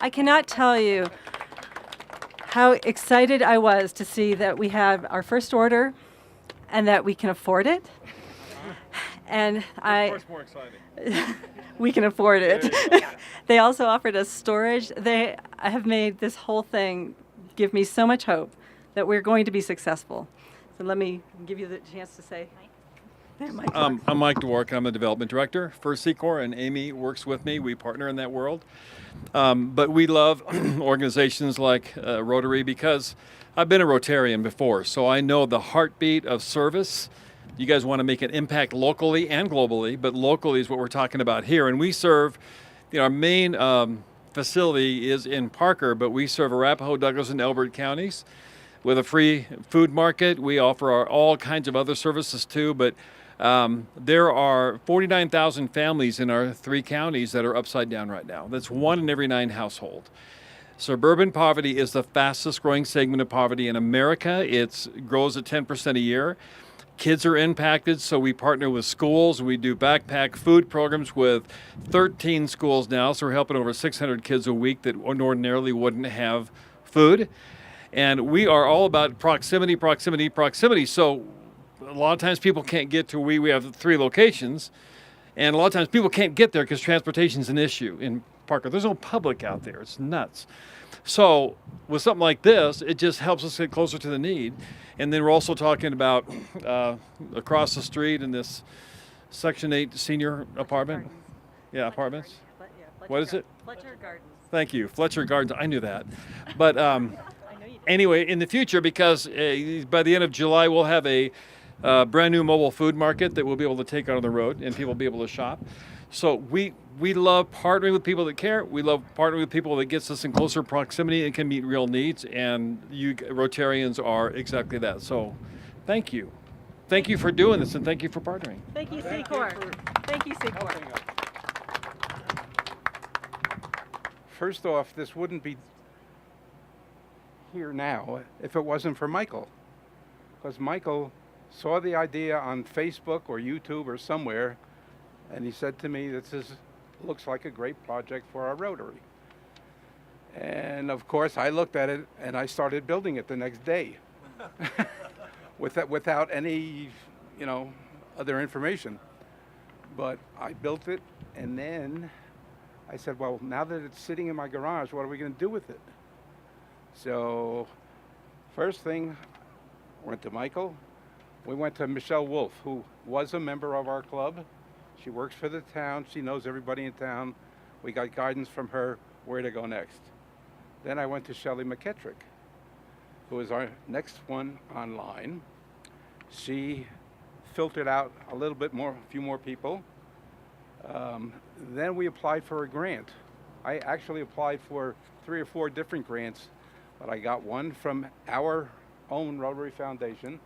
I cannot tell you how excited I was to see that we have our first order and that we can afford it. And more exciting. we can afford it. There you go. They also offered us storage. They have made this whole thing give me so much hope that we're going to be successful. So let me give you the chance to say. I'm Mike Dwork. I'm the development director for Secor, and Amy works with me. We partner in that world. But we love organizations like Rotary because I've been a Rotarian before, so I know the heartbeat of service. You guys want to make an impact locally and globally, but locally is what we're talking about here. And we serve, our main facility is in Parker, but we serve Arapahoe, Douglas, and Elbert counties with a free food market. We offer all kinds of other services too, but there are 49,000 families in our 3 counties that are upside down right now. That's 1 in every 9 household. Suburban poverty is the fastest growing segment of poverty in America. It grows at 10% a year. Kids are impacted, so we partner with schools. We do backpack food programs with 13 schools now, so we're helping over 600 kids a week that ordinarily wouldn't have food. And we are all about proximity. So a lot of times people can't get to we have 3 locations, and a lot of times people can't get there because transportation is an issue in Parker. There's no public out there. It's nuts. So with something like this, it just helps us get closer to the need. And then we're also talking about across the street in this Section 8 senior apartment. Yeah, apartments. What is it? Fletcher Gardens. Thank you. Fletcher Gardens. I knew that. But anyway, in the future, because by the end of July, we'll have a brand new mobile food market that we'll be able to take out on the road and people will be able to shop. So we love partnering with people that care. We love partnering with people that gets us in closer proximity and can meet real needs. And you Rotarians are exactly that. So thank you. Thank you for doing this and thank you for partnering. Thank you, Secor. Thank you, Secor. First off, this wouldn't be here now if it wasn't for Michael. Because Michael saw the idea on Facebook or YouTube or somewhere, and he said to me, looks like a great project for our Rotary. And of course, I looked at it and I started building it the next day without any, other information. But I built it, and then I said, well, now that it's sitting in my garage, what are we going to do with it? So first thing, went to Michael. We went to Michelle Wolf, who was a member of our club. She works for the town. She knows everybody in town. We got guidance from her where to go next. Then I went to Shelley McKettrick, who is our next one online. She filtered out a few more people. Then we applied for a grant. I actually applied for 3 or 4 different grants, but I got one from our own Rotary Foundation.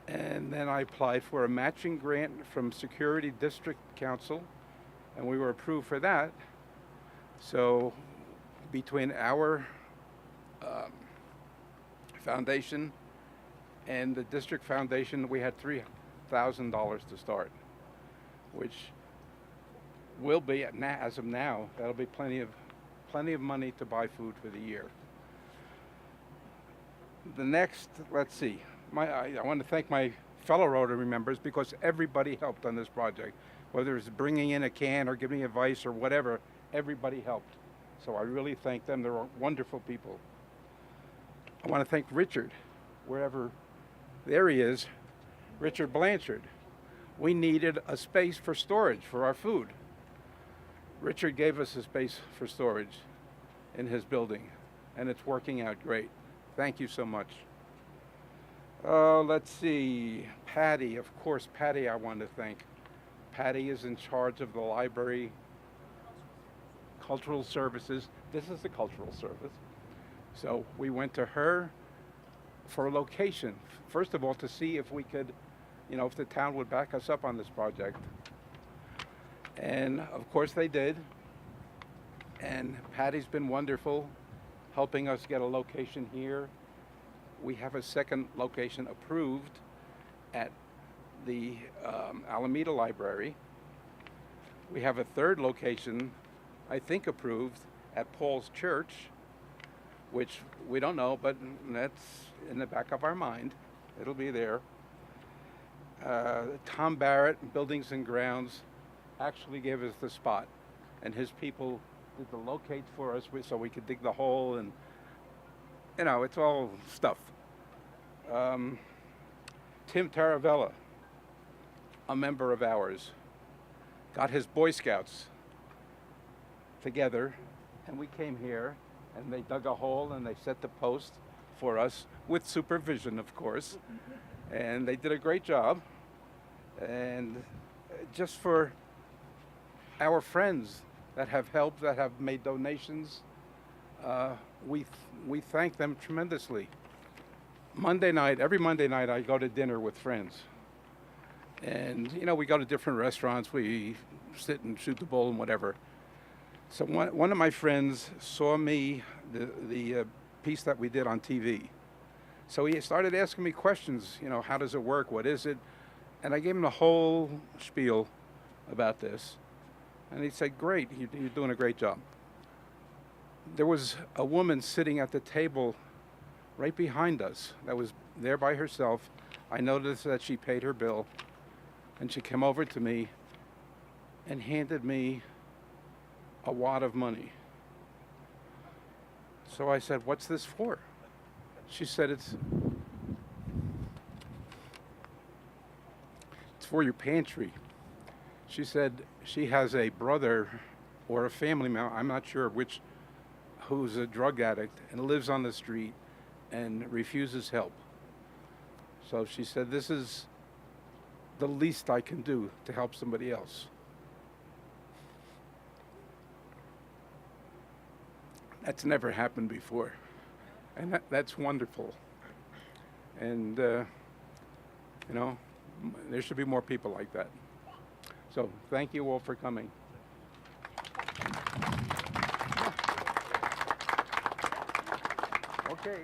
And then I applied for a matching grant from Security District Council, and we were approved for that. So between our foundation and the district foundation, we had $3,000 to start, which will be, as of now, that'll be plenty of money to buy food for the year. The next, let's see. I want to thank my fellow Rotary members because everybody helped on this project. Whether it's bringing in a can or giving advice or whatever, everybody helped. So I really thank them. They're wonderful people. I want to thank Richard, wherever there he is, Richard Blanchard. We needed a space for storage for our food. Richard gave us a space for storage in his building, and it's working out great. Thank you so much. Let's see, Patty, of course, Patty I want to thank. Patty is in charge of the library, cultural services. This is the cultural service. So we went to her for a location. First of all, to see if we could, if the town would back us up on this project. And of course they did. And Patty's been wonderful, helping us get a location here. We have a second location approved at the Alameda Library. We have a third location, I think, approved at Paul's Church, which we don't know, but that's in the back of our mind. It'll be there. Tom Barrett, Buildings and Grounds, actually gave us the spot, and his people did the locates for us so we could dig the hole, and it's all stuff. Tim Taravella, a member of ours, got his Boy Scouts together, and we came here, and they dug a hole and they set the post for us with supervision, of course, and they did a great job. And just for our friends that have helped, that have made donations, we thank them tremendously. Every Monday night, I go to dinner with friends. And, we go to different restaurants, we sit and shoot the bull and whatever. So one of my friends saw me, the piece that we did on TV. So he started asking me questions, how does it work, what is it? And I gave him the whole spiel about this. And he said, great, you're doing a great job. There was a woman sitting at the table right behind us that was there by herself. I noticed that she paid her bill, and she came over to me and handed me a wad of money. So I said, what's this for? She said, it's for your pantry. She said she has a brother or a family member, I'm not sure which, who's a drug addict and lives on the street and refuses help. So she said, this is the least I can do to help somebody else. That's never happened before, and that's wonderful. And there should be more people like that. So thank you all for coming. Okay.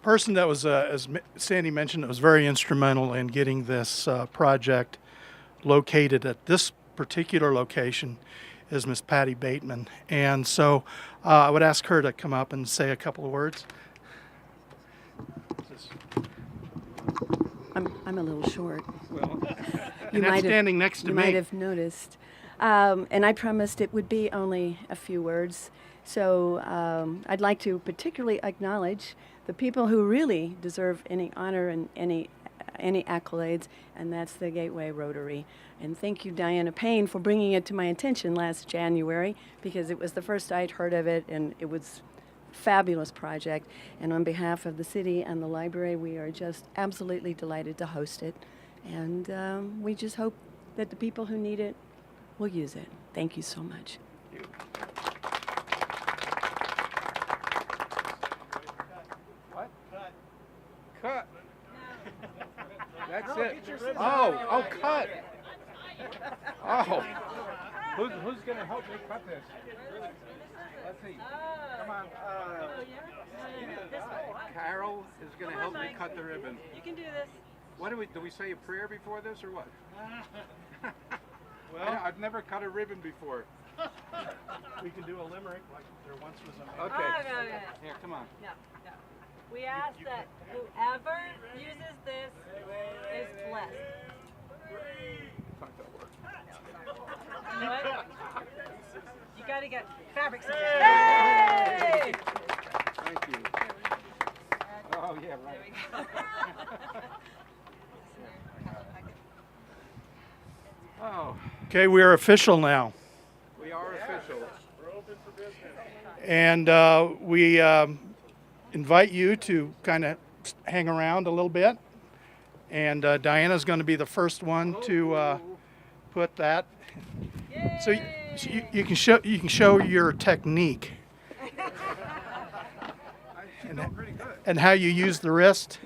Person that was, as Sandy mentioned, that was very instrumental in getting this project located at this particular location is Miss Patty Bateman. And so I would ask her to come up and say a couple of words. I'm a little short. Well, and that's standing next to you me. might have noticed. And I promised it would be only a few words. So I'd like to particularly acknowledge the people who really deserve any honor and any accolades, and that's the Gateway Rotary. And thank you, Diana Payne, for bringing it to my attention last January, because it was the first I'd heard of it, and it was a fabulous project. And on behalf of the city and the library, we are just absolutely delighted to host it. And we just hope that the people who need it will use it. Thank you so much. What? Cut. That's it. Oh, cut. Oh. Who's going to help me cut this? Let's see. Come on. Carol is going to help me cut the ribbon. You can do this. What do we say a prayer before this or what? Well, I've never cut a ribbon before. we can do a limerick like there once was a Okay. No. Here, come on. No. We ask that whoever uses this is blessed. Not gonna work. You know what? You gotta get fabric scissors. Hey! Thank you. Oh, yeah, right. Oh, Okay, we are official now. we are official. And we invite you to kind of hang around a little bit. And Diana's going to be the first one to put that. So you can show your technique She's doing pretty good. and how you use the wrist.